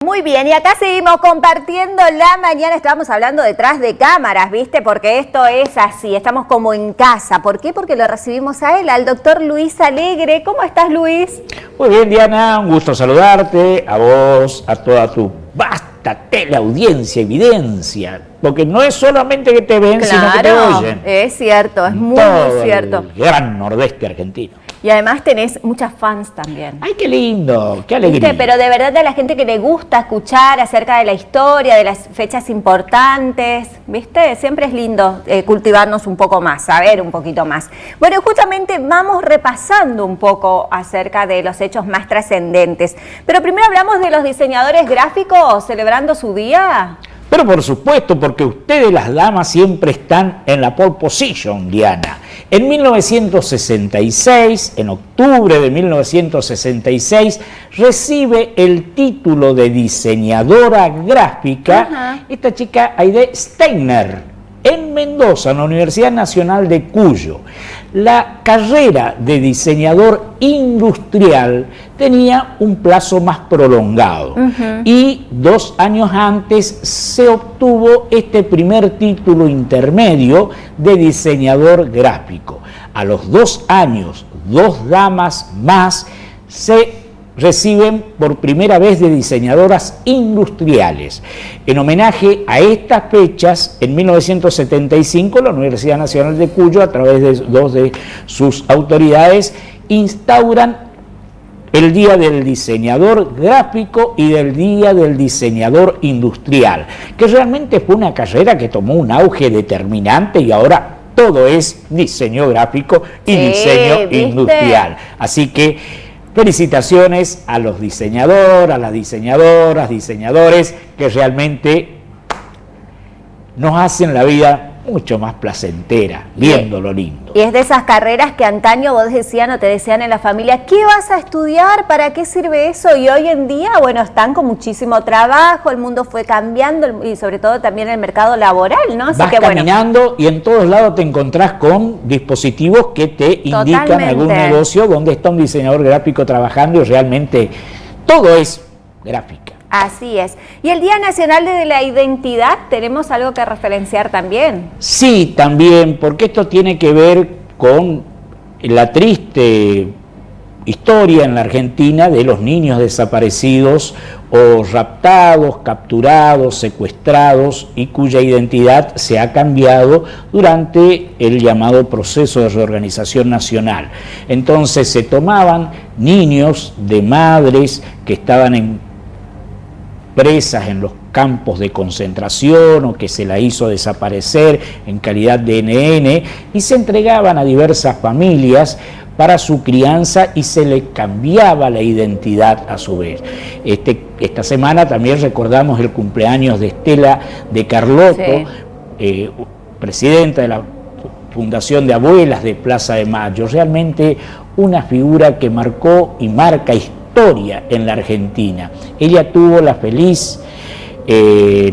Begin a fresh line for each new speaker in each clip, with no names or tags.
Muy bien, y acá seguimos compartiendo la mañana. Estábamos hablando detrás de cámaras, ¿viste? Porque esto es así, estamos como en casa. ¿Por qué? Porque lo recibimos a él, al doctor Luis Alegre. ¿Cómo estás, Luis?
Muy bien, Diana, un gusto saludarte, a vos, a toda tu vasta teleaudiencia, evidencia. Porque no es solamente que te ven, sino que te oyen.
Es cierto, es muy cierto.
El gran nordeste argentino.
Y además tenés muchas fans también.
¡Ay, qué lindo! ¡Qué alegría!
¿Viste? Pero de verdad, de la gente que le gusta escuchar acerca de la historia, de las fechas importantes, ¿viste? Siempre es lindo cultivarnos un poco más, saber un poquito más. Bueno, justamente vamos repasando un poco acerca de los hechos más trascendentes. Pero primero hablamos de los diseñadores gráficos celebrando su día.
Pero por supuesto, porque ustedes las damas siempre están en la pole position, Diana. En 1966, en octubre de 1966, recibe el título de diseñadora gráfica esta chica Aide Steiner, en Mendoza, en la Universidad Nacional de Cuyo. La carrera de diseñador industrial tenía un plazo más prolongado y 2 años antes se obtuvo este primer título intermedio de diseñador gráfico. A los 2 años, 2 damas más se reciben por primera vez de diseñadoras industriales. En homenaje a estas fechas, en 1975, la Universidad Nacional de Cuyo, a través de 2 de sus autoridades, instauran el Día del Diseñador Gráfico y del Día del Diseñador Industrial, que realmente fue una carrera que tomó un auge determinante y ahora todo es diseño gráfico y diseño industrial. Así que felicitaciones a los diseñadores, a las diseñadoras, diseñadores que realmente nos hacen la vida mucho más placentera, viendo lo lindo.
Y es de esas carreras que antaño vos decían o te decían en la familia, ¿qué vas a estudiar? ¿Para qué sirve eso? Y hoy en día, bueno, están con muchísimo trabajo, el mundo fue cambiando y sobre todo también el mercado laboral, ¿no? Así
Vas
que,
caminando y en todos lados te encontrás con dispositivos que te indican algún negocio donde está un diseñador gráfico trabajando y realmente todo es gráfica.
Así es. ¿Y el Día Nacional de la Identidad tenemos algo que referenciar también?
Sí, también, porque esto tiene que ver con la triste historia en la Argentina de los niños desaparecidos o raptados, capturados, secuestrados y cuya identidad se ha cambiado durante el llamado proceso de reorganización nacional. Entonces se tomaban niños de madres que estaban presas en los campos de concentración o que se la hizo desaparecer en calidad de NN y se entregaban a diversas familias para su crianza y se le cambiaba la identidad a su vez. Esta semana también recordamos el cumpleaños de Estela de Carlotto, presidenta de la Fundación de Abuelas de Plaza de Mayo, realmente una figura que marcó y marca historia en la Argentina. Ella tuvo la feliz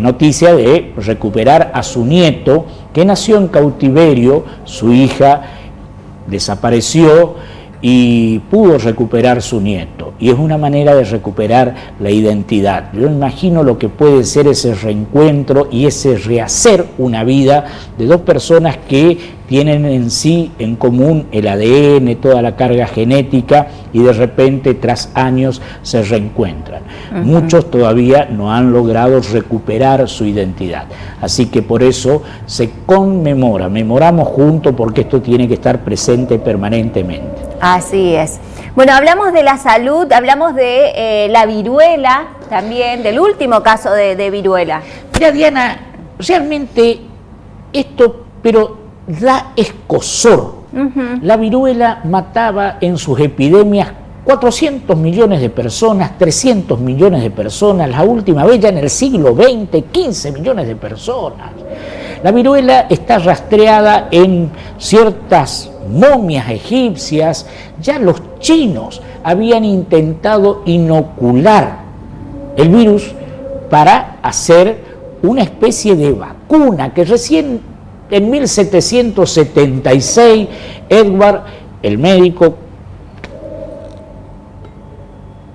noticia de recuperar a su nieto, que nació en cautiverio. Su hija desapareció y pudo recuperar su nieto, y es una manera de recuperar la identidad. Yo imagino lo que puede ser ese reencuentro y ese rehacer una vida de 2 personas que tienen en sí en común el ADN, toda la carga genética, y de repente tras años se reencuentran. Muchos todavía no han logrado recuperar su identidad, así que por eso se conmemora, memoramos juntos, porque esto tiene que estar presente permanentemente.
Así es. Bueno, hablamos de la salud, hablamos de la viruela también, del último caso de viruela.
Mira, Diana, realmente esto, pero da escozor. La viruela mataba en sus epidemias 400 millones de personas, 300 millones de personas, la última vez ya en el siglo XX, 15 millones de personas. La viruela está rastreada en ciertas momias egipcias. Ya los chinos habían intentado inocular el virus para hacer una especie de vacuna que recién en 1776 Edward, el médico,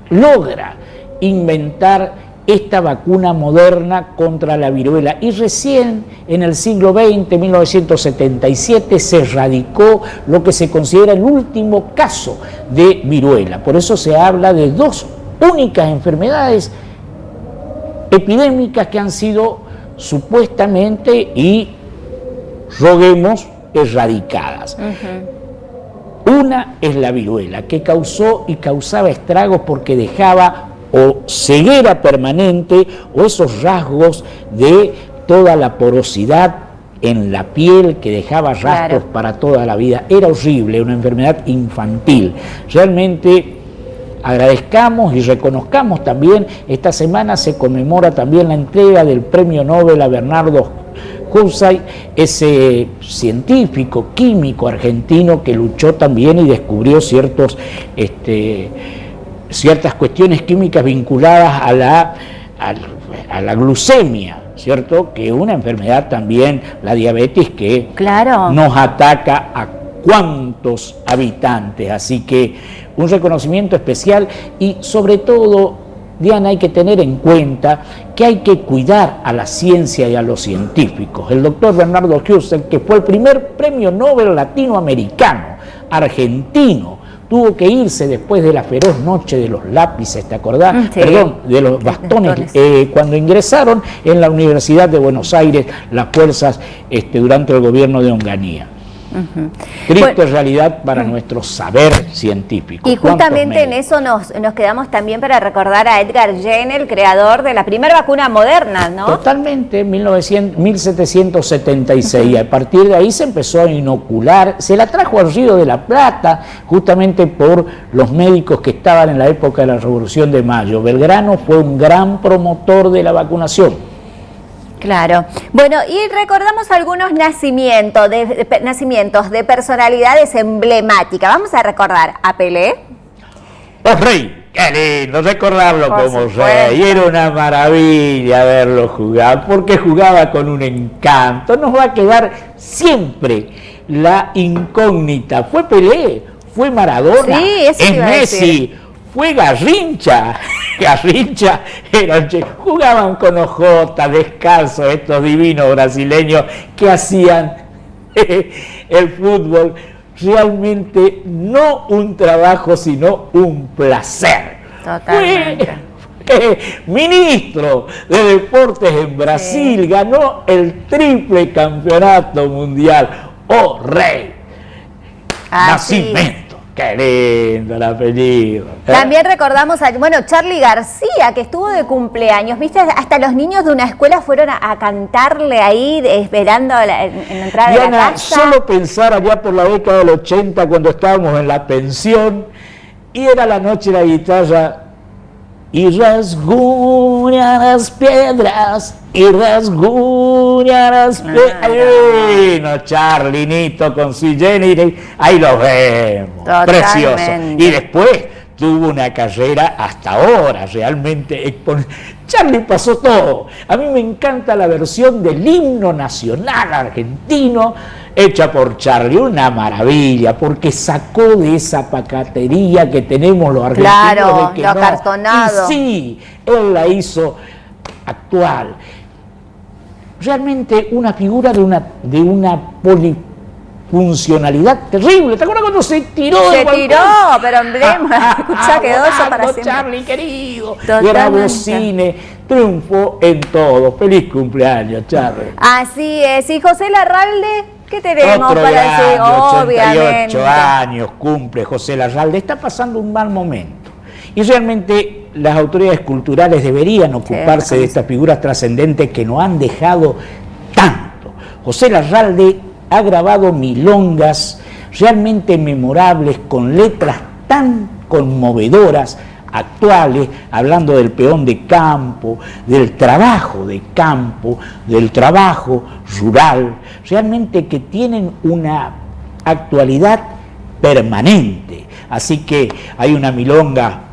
logra inventar esta vacuna moderna contra la viruela. Y recién en el siglo XX, 1977, se erradicó lo que se considera el último caso de viruela. Por eso se habla de 2 únicas enfermedades epidémicas que han sido supuestamente y roguemos erradicadas. Una es la viruela, que causó y causaba estragos porque dejaba o ceguera permanente o esos rasgos de toda la porosidad en la piel que dejaba rastros para toda la vida. Era horrible, una enfermedad infantil. Realmente agradezcamos y reconozcamos también, esta semana se conmemora también la entrega del Premio Nobel a Bernardo Kursay, ese científico químico argentino que luchó también y descubrió ciertas cuestiones químicas vinculadas a la glucemia, ¿cierto? Que es una enfermedad también, la diabetes, que nos ataca a cuántos habitantes. Así que un reconocimiento especial y sobre todo, Diana, hay que tener en cuenta que hay que cuidar a la ciencia y a los científicos. El doctor Bernardo Kursay, que fue el primer premio Nobel latinoamericano, argentino, tuvo que irse después de la feroz noche de los lápices, ¿te acordás? Sí. Perdón, de los bastones, cuando ingresaron en la Universidad de Buenos Aires las fuerzas durante el gobierno de Onganía. Triste realidad para nuestro saber científico.
Y justamente en eso nos quedamos también para recordar a Edgar Jenner, el creador de la primera vacuna moderna, ¿no?
Totalmente, 1776. Y a partir de ahí se empezó a inocular, se la trajo al Río de la Plata, justamente por los médicos que estaban en la época de la Revolución de Mayo. Belgrano fue un gran promotor de la vacunación.
Claro. Bueno, y recordamos algunos nacimientos de personalidades emblemáticas. Vamos a recordar a Pelé.
Rey, qué lindo recordarlo como Rey. Era una maravilla verlo jugar, porque jugaba con un encanto. Nos va a quedar siempre la incógnita. ¿Fue Pelé? ¿Fue Maradona?
Sí, eso
¿Es Messi? Fue Garrincha. Garrincha jugaban con ojotas, descalzos, estos divinos brasileños que hacían el fútbol realmente no un trabajo, sino un placer.
Totalmente.
Fue ministro de Deportes en Brasil, ganó el triple campeonato mundial. ¡Oh, Rey! Nacimiento. Qué lindo el apellido.
También recordamos a, Charly García, que estuvo de cumpleaños. ¿Viste? Hasta los niños de una escuela fueron a cantarle ahí, esperando en la entrada
Diana,
de la casa.
Solo pensar allá por la década del 80, cuando estábamos en la pensión, y era la noche de la guitarra, y rasguña las piedras, y rasguña las piedras. Ay, no, Charlinito con su Jenny, ahí lo vemos. Totalmente. Precioso. Y después tuvo una carrera hasta ahora realmente. Charly pasó todo. A mí me encanta la versión del himno nacional argentino hecha por Charly, una maravilla, porque sacó de esa pacatería que tenemos los argentinos.
Claro,
de que
lo acartonado.
Y sí, él la hizo actual. Realmente una figura de una polifuncionalidad terrible. ¿Te acuerdas cuando se tiró?
Se tiró, pero emblema. Escuchá, quedó eso para siempre.
Charly, querido. Grabó cine, triunfó en todo. Feliz cumpleaños, Charly.
Así es. ¿Y José Larralde? ¿Qué tenemos
Otro
para decir?
Obviamente. 88 años cumple José Larralde. Está pasando un mal momento. Y realmente las autoridades culturales deberían ocuparse de estas figuras trascendentes que nos han dejado tanto. José Larralde ha grabado milongas realmente memorables con letras tan conmovedoras, actuales, hablando del peón de campo, del trabajo de campo, del trabajo rural, realmente que tienen una actualidad permanente. Así que hay una milonga,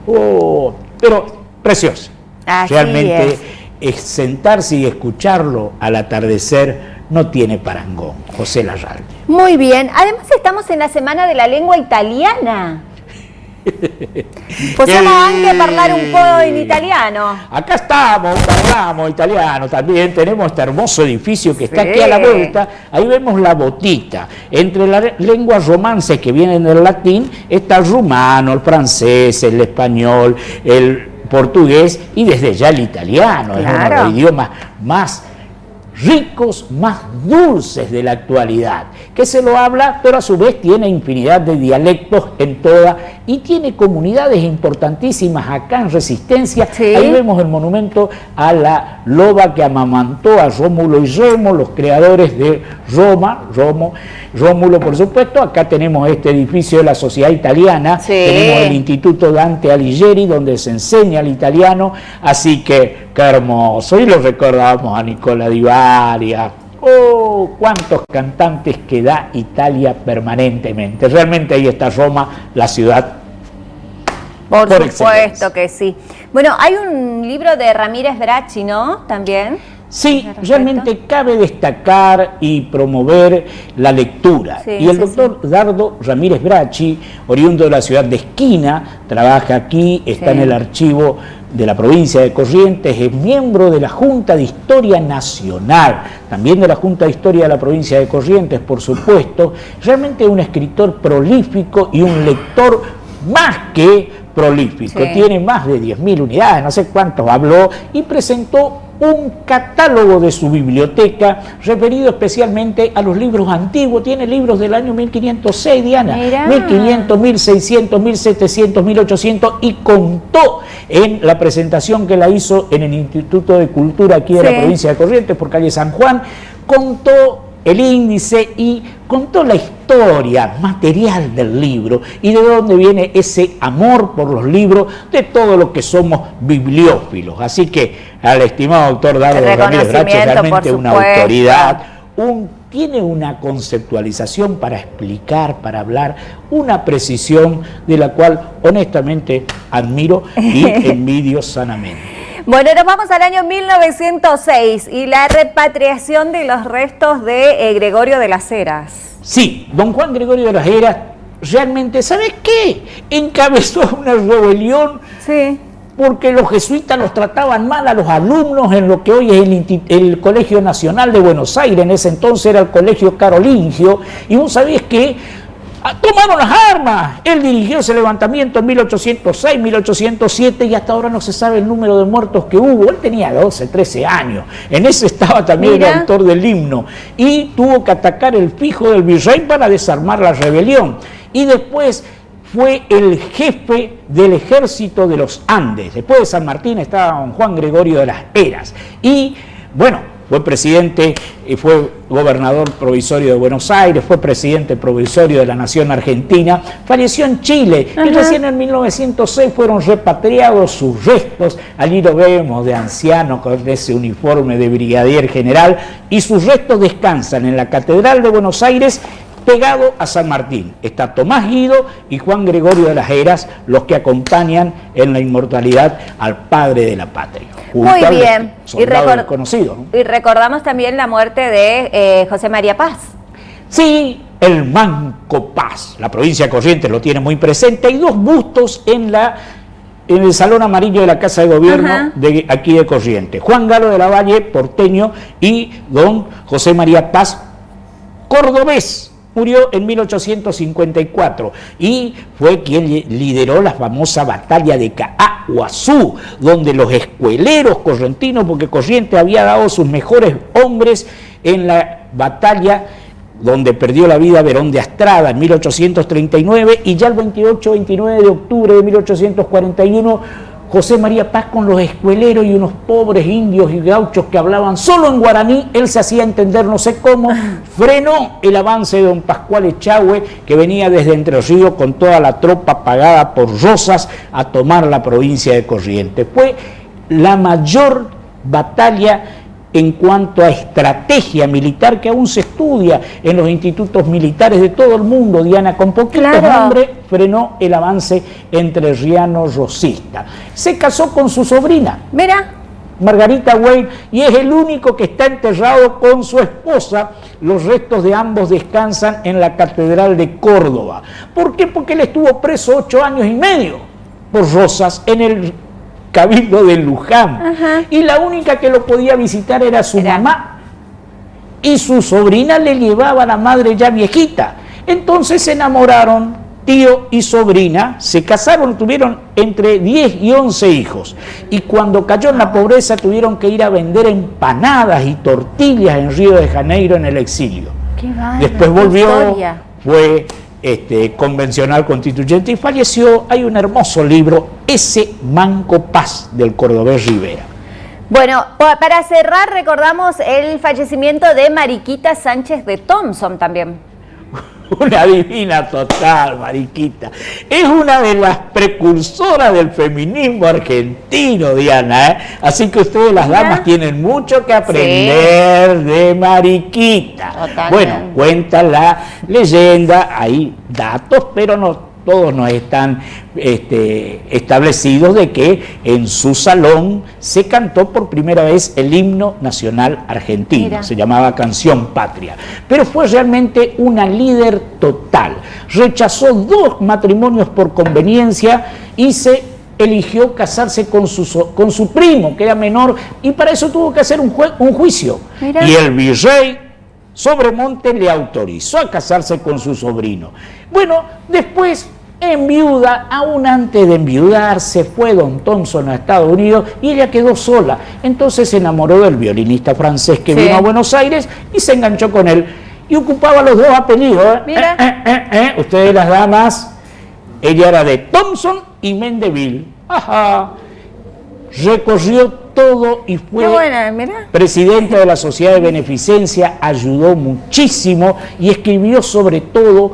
pero preciosa.
Así
realmente es sentarse y escucharlo al atardecer. No tiene parangón, José Larralde.
Muy bien, además estamos en la Semana de la Lengua Italiana. Possiamo anche parlare un po' in italiano.
Acá estamos, hablamos italiano también, tenemos este hermoso edificio que está aquí a la vuelta, ahí vemos la botita. Entre las lenguas romances que vienen del latín está el rumano, el francés, el español, el portugués y desde ya el italiano, es uno de los idiomas más ricos, más dulces de la actualidad, que se lo habla, pero a su vez tiene infinidad de dialectos en toda, y tiene comunidades importantísimas acá en Resistencia. Sí. Ahí vemos el monumento a la loba que amamantó a Rómulo y Remo, los creadores de Roma, Rómulo por supuesto. Acá tenemos este edificio de la Sociedad Italiana, sí. Tenemos el Instituto Dante Alighieri, donde se enseña el italiano, así que qué hermoso, y lo recordamos a Nicola Di Bari. Oh, cuántos cantantes que da Italia permanentemente. Realmente ahí está Roma, la ciudad.
Por supuesto que sí. Bueno, hay un libro de Ramírez Bracci, ¿no? También.
Sí, realmente cabe destacar y promover la lectura. Sí, y el doctor Dardo Ramírez Bracci, oriundo de la ciudad de Esquina, trabaja aquí, está en el archivo de la provincia de Corrientes, es miembro de la Junta de Historia Nacional, también de la Junta de Historia de la provincia de Corrientes, por supuesto. Realmente un escritor prolífico y un lector más que prolífico. Sí. Tiene más de 10.000 unidades, no sé cuántos habló, y presentó un catálogo de su biblioteca referido especialmente a los libros antiguos. Tiene libros del año 1506, Diana. Mirá. 1500, 1600, 1700, 1800, y contó en la presentación que la hizo en el Instituto de Cultura aquí de la provincia de Corrientes, por calle San Juan, contó el índice y contó la historia material del libro y de dónde viene ese amor por los libros de todos los que somos bibliófilos. Así que al estimado doctor Dardo Ramírez Bracci, realmente una autoridad, tiene una conceptualización para explicar, para hablar, una precisión de la cual honestamente admiro y envidio sanamente.
Bueno, nos vamos al año 1906 y la repatriación de los restos de Gregorio de las Heras.
Sí, don Juan Gregorio de las Heras realmente, ¿sabes qué? Encabezó una rebelión. Sí. Porque los jesuitas los trataban mal a los alumnos en lo que hoy es el Colegio Nacional de Buenos Aires. En ese entonces era el Colegio Carolingio, y vos sabés que tomaron las armas. Él dirigió ese levantamiento en 1806, 1807, y hasta ahora no se sabe el número de muertos que hubo. Él tenía 12, 13 años. En ese estaba también el autor del himno, y tuvo que atacar el fijo del virrey para desarmar la rebelión. Y después fue el jefe del ejército de los Andes. Después de San Martín estaba don Juan Gregorio de las Heras. Y bueno, fue presidente, fue gobernador provisorio de Buenos Aires, fue presidente provisorio de la Nación Argentina, falleció en Chile. Y recién en 1906 fueron repatriados sus restos. Allí lo vemos de anciano con ese uniforme de brigadier general, y sus restos descansan en la Catedral de Buenos Aires, pegado a San Martín. Está Tomás Guido y Juan Gregorio de las Heras, los que acompañan en la inmortalidad al padre de la patria.
Muy bien.
Conocido, ¿no?
Y recordamos también la muerte de José María Paz.
Sí, el Manco Paz. La provincia de Corrientes lo tiene muy presente. Hay dos bustos en el Salón Amarillo de la Casa de Gobierno de aquí de Corrientes. Juan Galo de la Valle, porteño, y don José María Paz, cordobés. Murió en 1854 y fue quien lideró la famosa batalla de Caaguazú, donde los escueleros correntinos, porque Corrientes había dado sus mejores hombres en la batalla donde perdió la vida Verón de Astrada en 1839, y ya el 28-29 de octubre de 1841, José María Paz, con los escueleros y unos pobres indios y gauchos que hablaban solo en guaraní, él se hacía entender no sé cómo, frenó el avance de don Pascual Echagüe, que venía desde Entre Ríos con toda la tropa pagada por Rosas a tomar la provincia de Corrientes. Fue la mayor batalla en cuanto a estrategia militar que aún se estudia en los institutos militares de todo el mundo, Diana. Con poquitos hombres frenó el avance entrerriano rosista. Se casó con su sobrina.
Mira.
Margarita Wayne, y es el único que está enterrado con su esposa. Los restos de ambos descansan en la Catedral de Córdoba. ¿Por qué? Porque él estuvo preso 8 años y medio por Rosas en el Cabildo de Luján. Ajá. Y la única que lo podía visitar era su mamá. Y su sobrina le llevaba a la madre ya viejita. Entonces se enamoraron, tío y sobrina, se casaron, tuvieron entre 10 y 11 hijos. Y cuando cayó en la pobreza tuvieron que ir a vender empanadas y tortillas en Río de Janeiro en el exilio. Qué vale, después volvió, fue convencional constituyente y falleció. Hay un hermoso libro, Ese Manco Paz, del cordobés Rivera.
Bueno, para cerrar recordamos el fallecimiento de Mariquita Sánchez de Thompson también.
Una divina total, Mariquita. Es una de las precursoras del feminismo argentino, Diana, ¿eh? Así que ustedes, las damas, tienen mucho que aprender de Mariquita. Totalmente. Bueno, cuenta la leyenda, hay datos, pero no todos no están establecidos, de que en su salón se cantó por primera vez el himno nacional argentino. Mira. Se llamaba Canción Patria, pero fue realmente una líder total. Rechazó 2 matrimonios por conveniencia y se eligió casarse con su primo, que era menor, y para eso tuvo que hacer un juicio. Mira. Y el virrey Sobremonte le autorizó a casarse con su sobrino. Bueno, después enviuda, aún antes de enviudar, se fue don Thompson a Estados Unidos y ella quedó sola. Entonces se enamoró del violinista francés que vino a Buenos Aires y se enganchó con él. Y ocupaba los 2 apellidos. Mira. Ustedes, las damas, ella era de Thompson y Mendeville. Ajá. Recorrió todo y fue presidenta de la Sociedad de Beneficencia, ayudó muchísimo y escribió sobre todo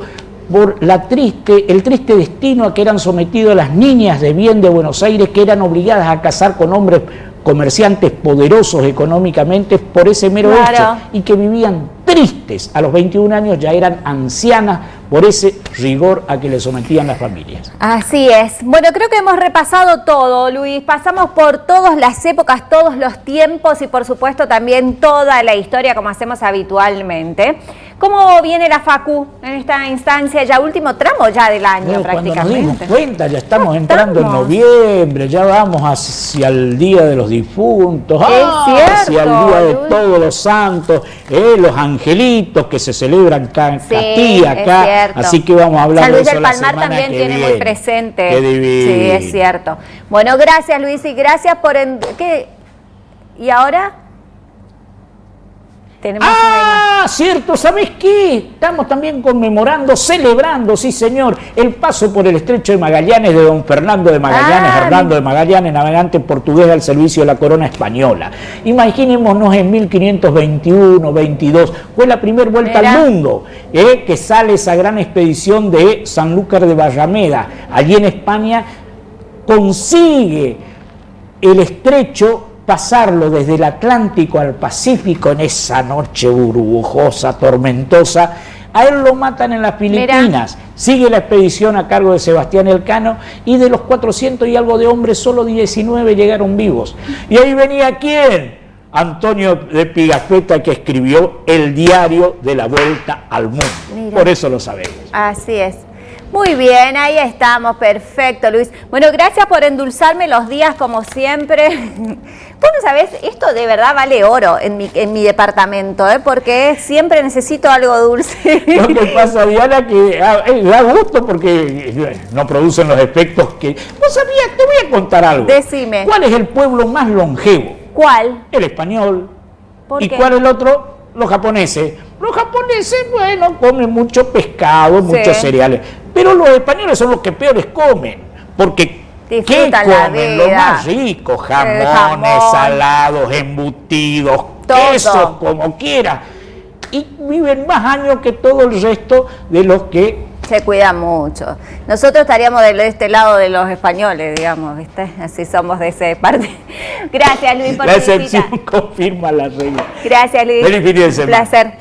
por el triste destino a que eran sometidos las niñas de bien de Buenos Aires, que eran obligadas a casar con hombres comerciantes poderosos económicamente por ese mero hecho, y que vivían tristes. A los 21 años ya eran ancianas por ese rigor a que le sometían las familias.
Así es. Bueno, creo que hemos repasado todo, Luis. Pasamos por todas las épocas, todos los tiempos y por supuesto también toda la historia, como hacemos habitualmente. ¿Cómo viene la Facu en esta instancia, ya último tramo ya del año prácticamente?
Cuando nos dimos cuenta, ya estamos entrando en noviembre, ya vamos hacia el Día de los Difuntos, hacia el Día de Todos los Santos, los angelitos que se celebran Castilla, acá, así que vamos a hablar de eso la semana que viene. San Luis del Palmar también tiene muy presente. Qué divino.
Sí, es cierto. Bueno, gracias, Luis, y gracias por... ¿Qué? ¿Y ahora?
Cierto, ¿sabés qué? Estamos también conmemorando, celebrando, sí señor, el paso por el Estrecho de Magallanes de don Fernando de Magallanes, Hernando de Magallanes, navegante portugués al servicio de la corona española. Imaginémonos en 1521-22, fue la primera vuelta al mundo, que sale esa gran expedición de Sanlúcar de Barrameda. Allí en España consigue el estrecho, pasarlo desde el Atlántico al Pacífico en esa noche burbujosa, tormentosa. A él lo matan en las Filipinas. Sigue la expedición a cargo de Sebastián Elcano y de los 400 y algo de hombres, solo 19 llegaron vivos. Y ahí venía ¿quién? Antonio de Pigafetta, que escribió el diario de la Vuelta al Mundo. Mira. Por eso lo sabemos.
Así es. Muy bien, ahí estamos, perfecto, Luis. Bueno, gracias por endulzarme los días como siempre. Vos no sabés, esto de verdad vale oro en mi departamento, porque siempre necesito algo dulce.
Lo que pasa, Diana, que da gusto porque no producen los efectos que... ¿Vos sabías? Te voy a contar algo.
Decime.
¿Cuál es el pueblo más longevo?
¿Cuál?
El español.
¿Por
qué? ¿Y cuál el otro? Los japoneses. Los japoneses, bueno, comen mucho pescado, muchos cereales. Pero los españoles son los que peores comen, porque ¿qué comen? Lo más rico, jamones, salados, embutidos, quesos, como quiera. Y viven más años que todo el resto de los que...
Se cuida mucho. Nosotros estaríamos de este lado de los españoles, digamos, ¿viste? Así somos de esa parte. Gracias, Luis, por
la excepción confirma la regla.
Gracias, Luis.
Feliz fin de semana.
Un placer.